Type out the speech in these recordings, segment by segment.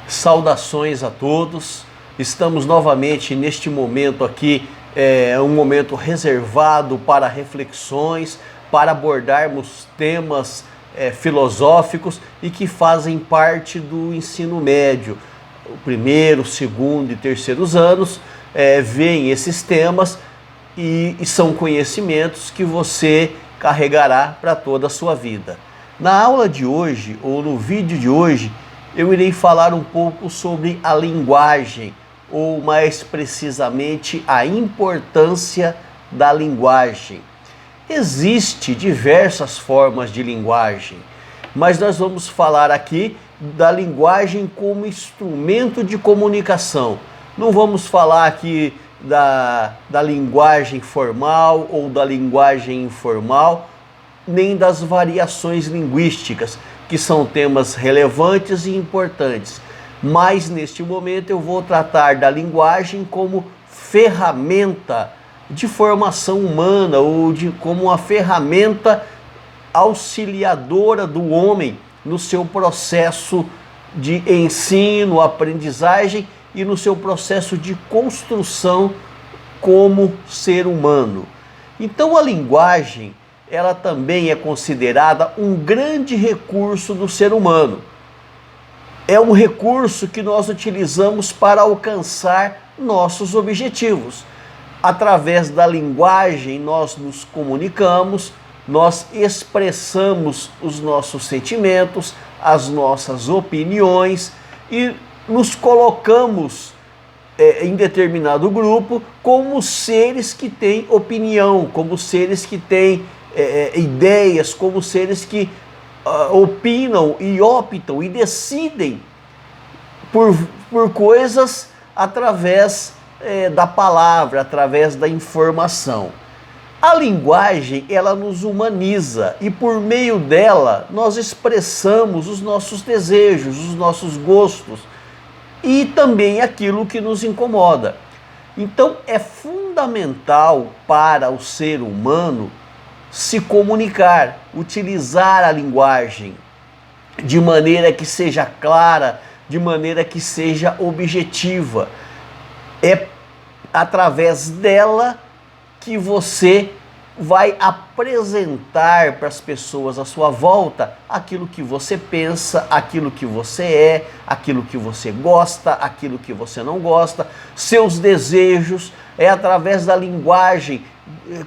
Saudações a todos. Estamos novamente neste momento aqui, um momento reservado para reflexões, para abordarmos temas filosóficos e que fazem parte do ensino médio. O primeiro, segundo e terceiros anos veem esses temas e são conhecimentos que você carregará para toda a sua vida. Na aula de hoje, ou no vídeo de hoje, eu irei falar um pouco sobre a linguagem, ou mais precisamente a importância da linguagem. Existem diversas formas de linguagem, mas nós vamos falar aqui da linguagem como instrumento de comunicação. Não vamos falar aqui da linguagem formal ou da linguagem informal, nem das variações linguísticas, que são temas relevantes e importantes. Mas neste momento eu vou tratar da linguagem como ferramenta de formação humana, ou como uma ferramenta auxiliadora do homem no seu processo de ensino, aprendizagem e no seu processo de construção como ser humano. Então a linguagem, ela também é considerada um grande recurso do ser humano. É um recurso que nós utilizamos para alcançar nossos objetivos. Através da linguagem nós nos comunicamos, nós expressamos os nossos sentimentos, as nossas opiniões e nos colocamos em determinado grupo como seres que têm opinião, como seres que têm ideias, como seres que opinam e optam e decidem por coisas através da palavra, através da informação. A linguagem, ela nos humaniza e por meio dela nós expressamos os nossos desejos, os nossos gostos e também aquilo que nos incomoda. Então é fundamental para o ser humano se comunicar, utilizar a linguagem de maneira que seja clara, de maneira que seja objetiva. É através dela que você vai apresentar para as pessoas à sua volta aquilo que você pensa, aquilo que você é, aquilo que você gosta, aquilo que você não gosta, seus desejos. É através da linguagem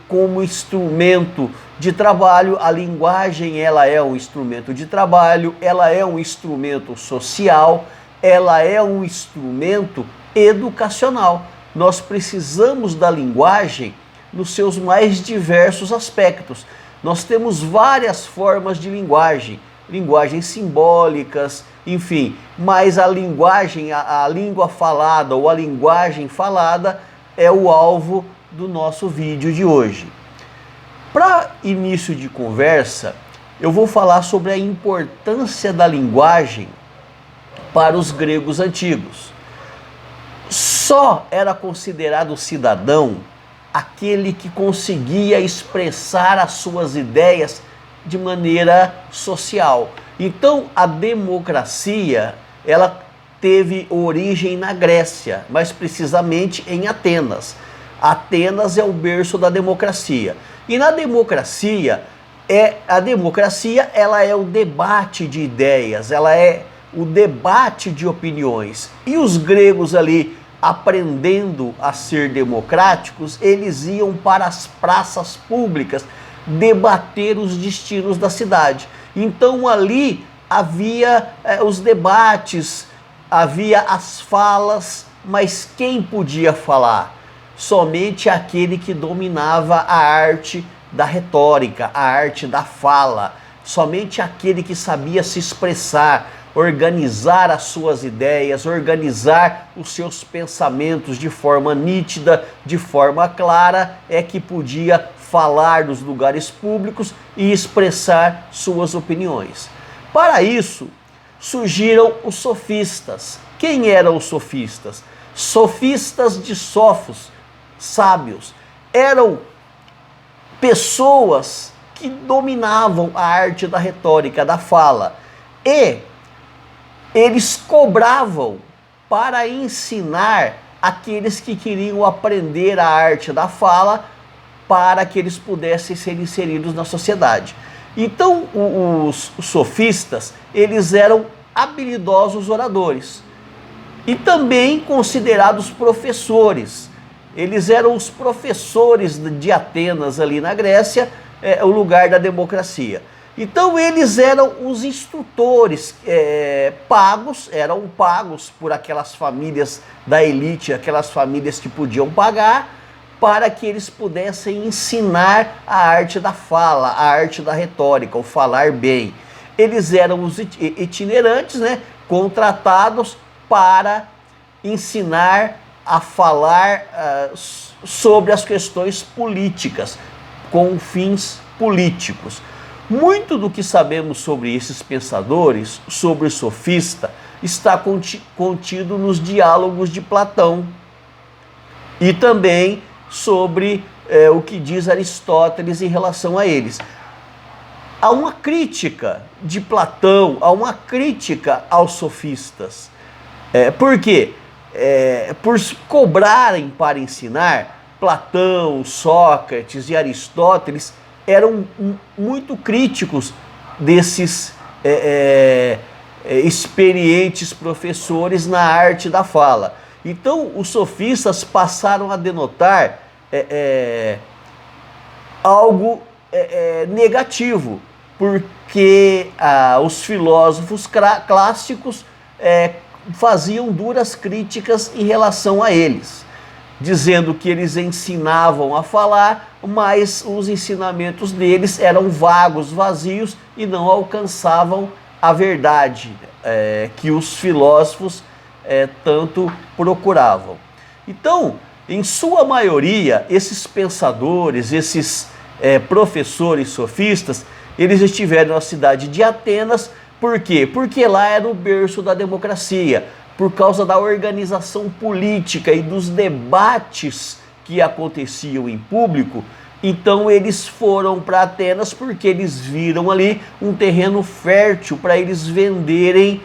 como instrumento de trabalho. A linguagem, ela é um instrumento de trabalho, ela é um instrumento social, ela é um instrumento educacional. Nós precisamos da linguagem nos seus mais diversos aspectos. Nós temos várias formas de linguagem, linguagens simbólicas, enfim, mas a linguagem, a língua falada ou a linguagem falada é o alvo do nosso vídeo de hoje. Para início de conversa, eu vou falar sobre a importância da linguagem para os gregos antigos. Só era considerado cidadão aquele que conseguia expressar as suas ideias de maneira social. Então, a democracia, ela teve origem na Grécia, mais precisamente em Atenas. Atenas é o berço da democracia. E na democracia, ela é o debate de ideias, ela é o debate de opiniões. E os gregos ali, aprendendo a ser democráticos, eles iam para as praças públicas debater os destinos da cidade. Então ali havia os debates, havia as falas, mas quem podia falar? Somente aquele que dominava a arte da retórica, a arte da fala. Somente aquele que sabia se expressar, organizar as suas ideias, organizar os seus pensamentos de forma nítida, de forma clara, é que podia falar nos lugares públicos e expressar suas opiniões. Para isso, surgiram os sofistas. Quem eram os sofistas? Sofistas de Sófos, sábios. Eram pessoas que dominavam a arte da retórica, da fala. E eles cobravam para ensinar aqueles que queriam aprender a arte da fala para que eles pudessem ser inseridos na sociedade. Então, os sofistas, eles eram habilidosos oradores e também considerados professores. Eles eram os professores de Atenas ali na Grécia, o lugar da democracia. Então eles eram os instrutores eram pagos por aquelas famílias da elite, aquelas famílias que podiam pagar, para que eles pudessem ensinar a arte da fala, a arte da retórica, o falar bem. Eles eram os itinerantes, né, contratados para ensinar a falar sobre as questões políticas, com fins políticos. Muito do que sabemos sobre esses pensadores, sobre o sofista, está contido nos diálogos de Platão e também sobre o que diz Aristóteles em relação a eles. Há uma crítica de Platão, há uma crítica aos sofistas. Por quê? Por cobrarem para ensinar, Platão, Sócrates e Aristóteles eram muito críticos desses experientes professores na arte da fala. Então, os sofistas passaram a denotar algo negativo, porque os filósofos clássicos faziam duras críticas em relação a eles, dizendo que eles ensinavam a falar, mas os ensinamentos deles eram vagos, vazios e não alcançavam a verdade que os filósofos tanto procuravam. Então, em sua maioria, esses pensadores, esses professores sofistas, eles estiveram na cidade de Atenas. Por quê? Porque lá era o berço da democracia, por causa da organização política e dos debates que aconteciam em público. Então eles foram para Atenas porque eles viram ali um terreno fértil para eles venderem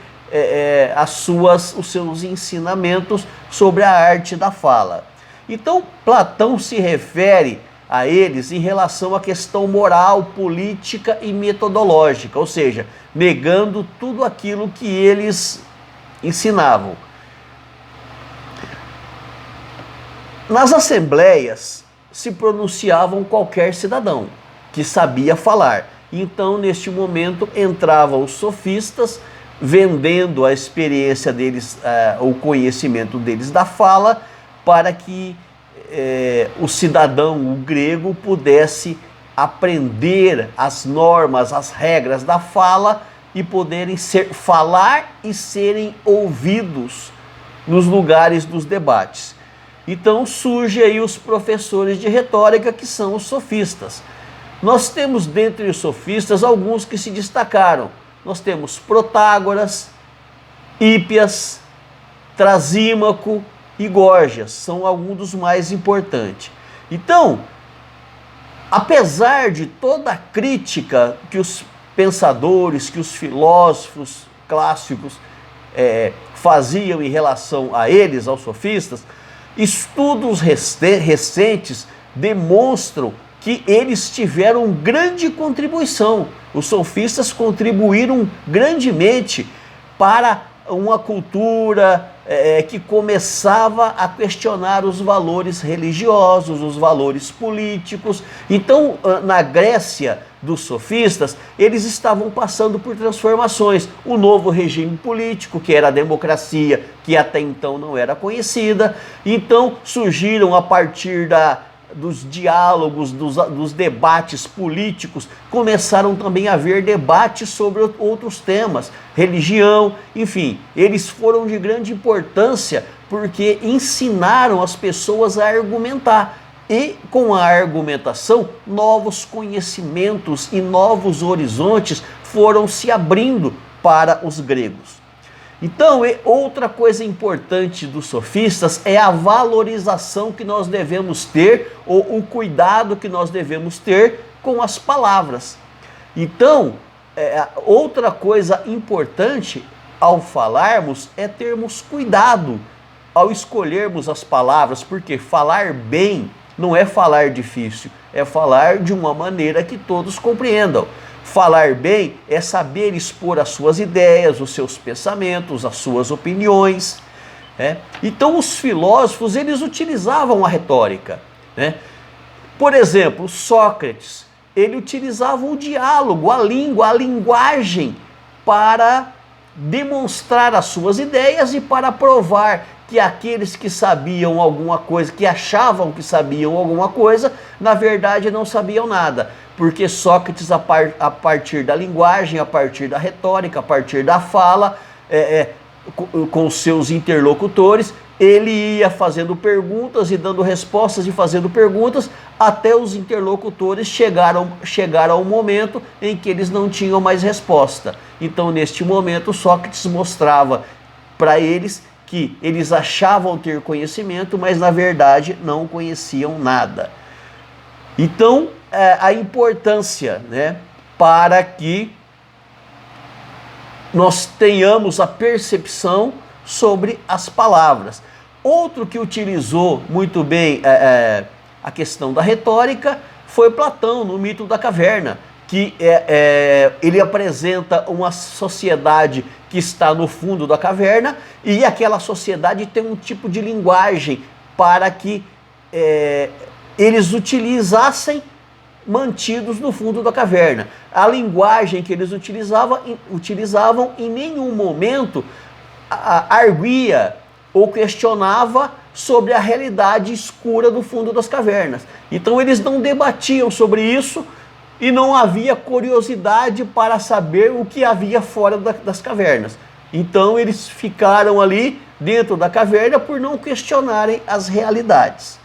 os seus ensinamentos sobre a arte da fala. Então Platão se refere a eles em relação à questão moral, política e metodológica, ou seja, negando tudo aquilo que eles ensinavam. Nas assembleias se pronunciavam qualquer cidadão que sabia falar. Então, neste momento, entravam os sofistas, vendendo a experiência deles, o conhecimento deles da fala, para que o cidadão, o grego, pudesse aprender as normas, as regras da fala e poderem falar e serem ouvidos nos lugares dos debates. Então surge aí os professores de retórica, que são os sofistas. Nós temos dentre os sofistas alguns que se destacaram. Nós temos Protágoras, Hípias, Trasímaco e Górgias, são alguns dos mais importantes. Então, apesar de toda a crítica que os pensadores, que os filósofos clássicos faziam em relação a eles, aos sofistas, estudos recentes demonstram que eles tiveram grande contribuição. Os sofistas contribuíram grandemente para uma cultura que começava a questionar os valores religiosos, os valores políticos. Então, na Grécia dos sofistas, eles estavam passando por transformações. O novo regime político, que era a democracia, que até então não era conhecida. Então, surgiram a partir dos diálogos, dos debates políticos, começaram também a haver debates sobre outros temas, religião, enfim. Eles foram de grande importância porque ensinaram as pessoas a argumentar. E com a argumentação, novos conhecimentos e novos horizontes foram se abrindo para os gregos. Então, outra coisa importante dos sofistas é a valorização que nós devemos ter, ou o cuidado que nós devemos ter com as palavras. Então, outra coisa importante ao falarmos é termos cuidado ao escolhermos as palavras, porque falar bem não é falar difícil, é falar de uma maneira que todos compreendam. Falar bem é saber expor as suas ideias, os seus pensamentos, as suas opiniões. Então os filósofos, eles utilizavam a retórica. Por exemplo, Sócrates, ele utilizava o diálogo, a língua, a linguagem para demonstrar as suas ideias e para provar que aqueles que sabiam alguma coisa, que achavam que sabiam alguma coisa, na verdade não sabiam nada. Porque Sócrates, a partir da linguagem, a partir da retórica, a partir da fala, com seus interlocutores, ele ia fazendo perguntas e dando respostas e fazendo perguntas, até os interlocutores chegaram ao momento em que eles não tinham mais resposta. Então, neste momento, Sócrates mostrava para eles que eles achavam ter conhecimento, mas na verdade não conheciam nada. Então, a importância, para que nós tenhamos a percepção sobre as palavras. Outro que utilizou muito bem a questão da retórica foi Platão, no Mito da Caverna, que ele apresenta uma sociedade que está no fundo da caverna, e aquela sociedade tem um tipo de linguagem para que eles utilizassem mantidos no fundo da caverna. A linguagem que eles utilizavam em nenhum momento arguia ou questionava sobre a realidade escura do fundo das cavernas. Então eles não debatiam sobre isso e não havia curiosidade para saber o que havia fora das cavernas. Então eles ficaram ali dentro da caverna por não questionarem as realidades.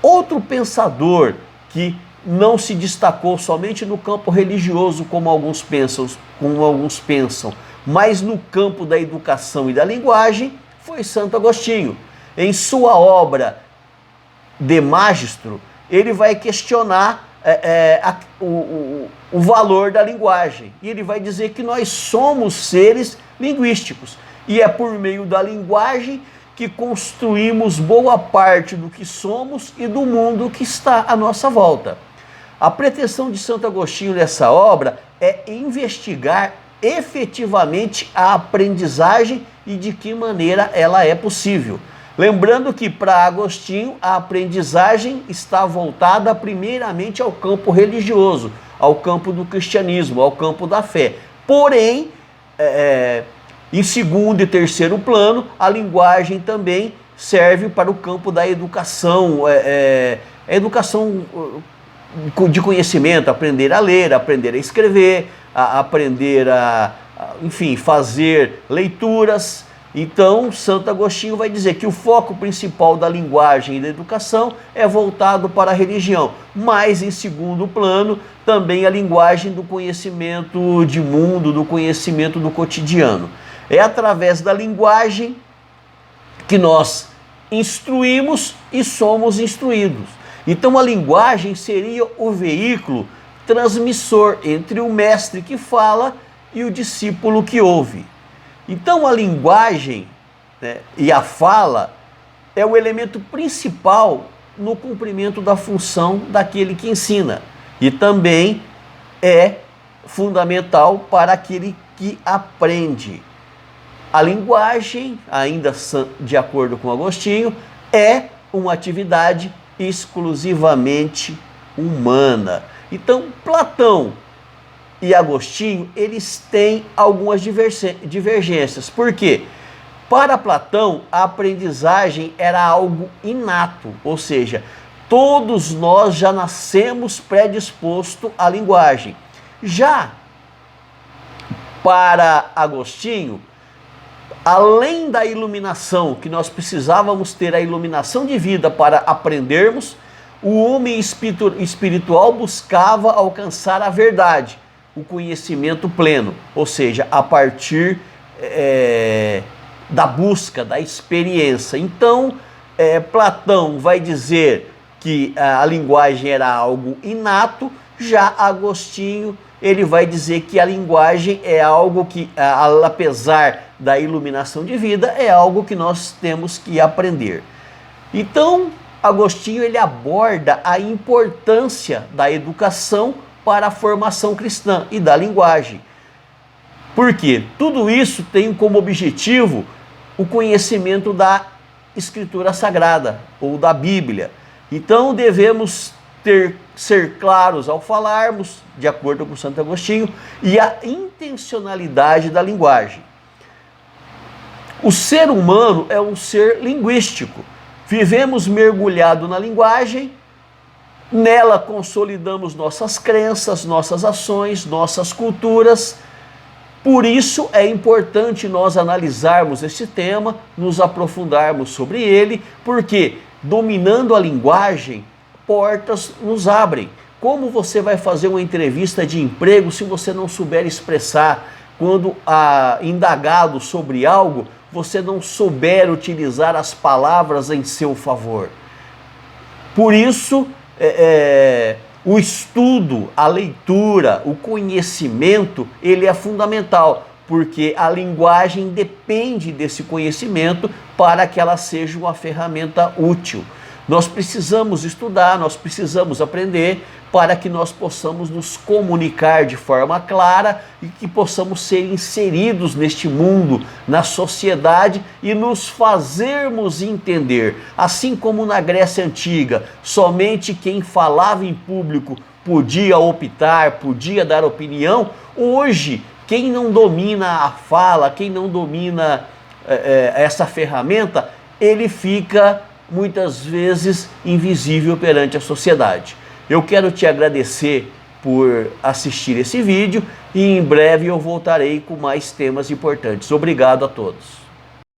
Outro pensador que não se destacou somente no campo religioso, como alguns pensam, mas no campo da educação e da linguagem, foi Santo Agostinho. Em sua obra De Magistro, ele vai questionar o valor da linguagem. E ele vai dizer que nós somos seres linguísticos. E é por meio da linguagem que construímos boa parte do que somos e do mundo que está à nossa volta. A pretensão de Santo Agostinho nessa obra é investigar efetivamente a aprendizagem e de que maneira ela é possível. Lembrando que para Agostinho a aprendizagem está voltada primeiramente ao campo religioso, ao campo do cristianismo, ao campo da fé. Porém, em segundo e terceiro plano, a linguagem também serve para o campo da educação, educação de conhecimento, aprender a ler, aprender a escrever, aprender enfim, fazer leituras. Então, Santo Agostinho vai dizer que o foco principal da linguagem e da educação é voltado para a religião, mas em segundo plano também a linguagem do conhecimento de mundo, do conhecimento do cotidiano. É através da linguagem que nós instruímos e somos instruídos. Então a linguagem seria o veículo transmissor entre o mestre que fala e o discípulo que ouve. Então a linguagem, e a fala é o elemento principal no cumprimento da função daquele que ensina. E também é fundamental para aquele que aprende. A linguagem, ainda de acordo com Agostinho, é uma atividade exclusivamente humana. Então, Platão e Agostinho, eles têm algumas divergências. Por quê? Para Platão, a aprendizagem era algo inato, ou seja, todos nós já nascemos predisposto à linguagem. Já para Agostinho, além da iluminação, que nós precisávamos ter a iluminação de vida para aprendermos, o homem espiritual buscava alcançar a verdade, o conhecimento pleno, ou seja, a partir da busca, da experiência. Então, Platão vai dizer que a linguagem era algo inato, já Agostinho ele vai dizer que a linguagem é algo que, apesar da iluminação de vida, é algo que nós temos que aprender. Então, Agostinho ele aborda a importância da educação para a formação cristã e da linguagem. Por quê? Tudo isso tem como objetivo o conhecimento da Escritura Sagrada ou da Bíblia. Então devemos ser claros ao falarmos, de acordo com Santo Agostinho, e a intencionalidade da linguagem. O ser humano é um ser linguístico. Vivemos mergulhado na linguagem, nela consolidamos nossas crenças, nossas ações, nossas culturas. Por isso é importante nós analisarmos esse tema, nos aprofundarmos sobre ele, porque dominando a linguagem, portas nos abrem. Como você vai fazer uma entrevista de emprego se você não souber expressar? Quando indagado sobre algo, você não souber utilizar as palavras em seu favor. Por isso, o estudo, a leitura, o conhecimento, ele é fundamental, porque a linguagem depende desse conhecimento para que ela seja uma ferramenta útil. Nós precisamos estudar, nós precisamos aprender para que nós possamos nos comunicar de forma clara e que possamos ser inseridos neste mundo, na sociedade e nos fazermos entender. Assim como na Grécia Antiga, somente quem falava em público podia optar, podia dar opinião, hoje quem não domina a fala, quem não domina essa ferramenta, ele fica muitas vezes invisível perante a sociedade. Eu quero te agradecer por assistir esse vídeo e em breve eu voltarei com mais temas importantes. Obrigado a todos.